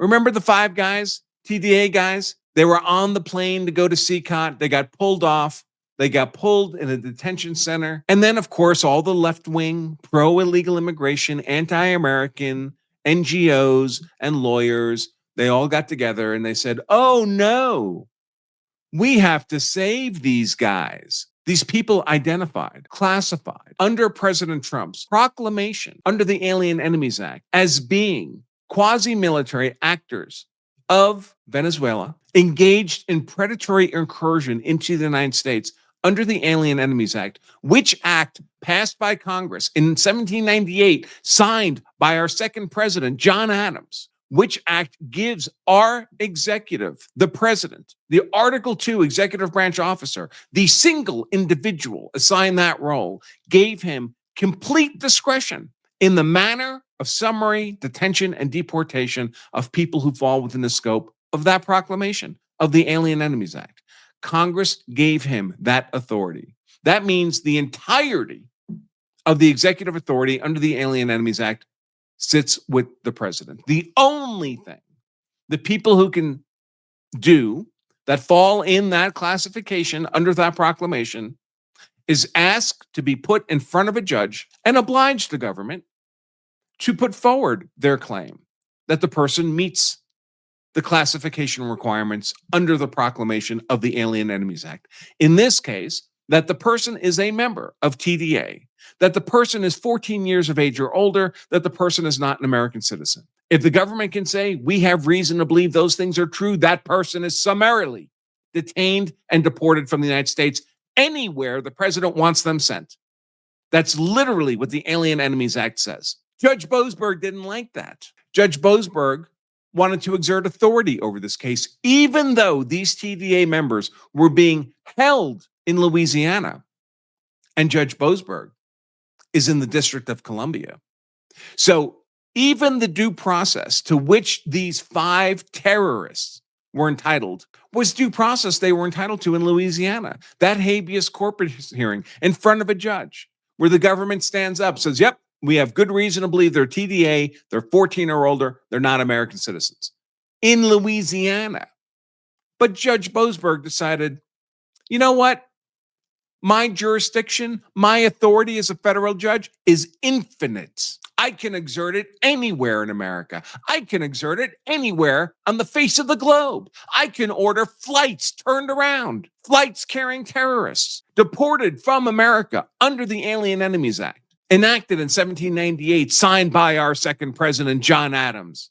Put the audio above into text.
Remember the 5 guys, TDA guys? They were on the plane to go to CCOT. They got pulled off. They got pulled in a detention center. And then, of course, all the left-wing, pro-illegal immigration, anti-American NGOs and lawyers, they all got together and they said, oh, no, we have to save these guys. These people identified, classified under President Trump's proclamation under the Alien Enemies Act as being quasi-military actors of Venezuela engaged in predatory incursion into the United States under the Alien Enemies Act, which act passed by Congress in 1798, signed by our second president, John Adams, which act gives our executive, the president, the Article 2 executive branch officer, the single individual assigned that role, gave him complete discretion in the manner of summary detention and deportation of people who fall within the scope of that proclamation of the Alien Enemies Act. Congress gave him that authority. That means the entirety of the executive authority under the Alien Enemies Act sits with the president. The only thing the people who can do that fall in that classification under that proclamation is ask to be put in front of a judge and oblige the government to put forward their claim that the person meets the classification requirements under the proclamation of the Alien Enemies Act. In this case, that the person is a member of TDA, that the person is 14 years of age or older, that the person is not an American citizen. If the government can say, we have reason to believe those things are true, that person is summarily detained and deported from the United States anywhere the president wants them sent. That's literally what the Alien Enemies Act says. Judge Boasberg didn't like that. Judge Boasberg wanted to exert authority over this case, even though these TDA members were being held in Louisiana. And Judge Boasberg is in the District of Columbia. So even the due process to which these 5 terrorists were entitled was due process they were entitled to in Louisiana. That habeas corpus hearing in front of a judge where the government stands up, says, yep, we have good reason to believe they're TDA, they're 14 or older, they're not American citizens. In Louisiana. But Judge Boasberg decided, you know what? My jurisdiction, my authority as a federal judge is infinite. I can exert it anywhere in America. I can exert it anywhere on the face of the globe. I can order flights turned around, flights carrying terrorists, deported from America under the Alien Enemies Act, enacted in 1798, signed by our second president, John Adams.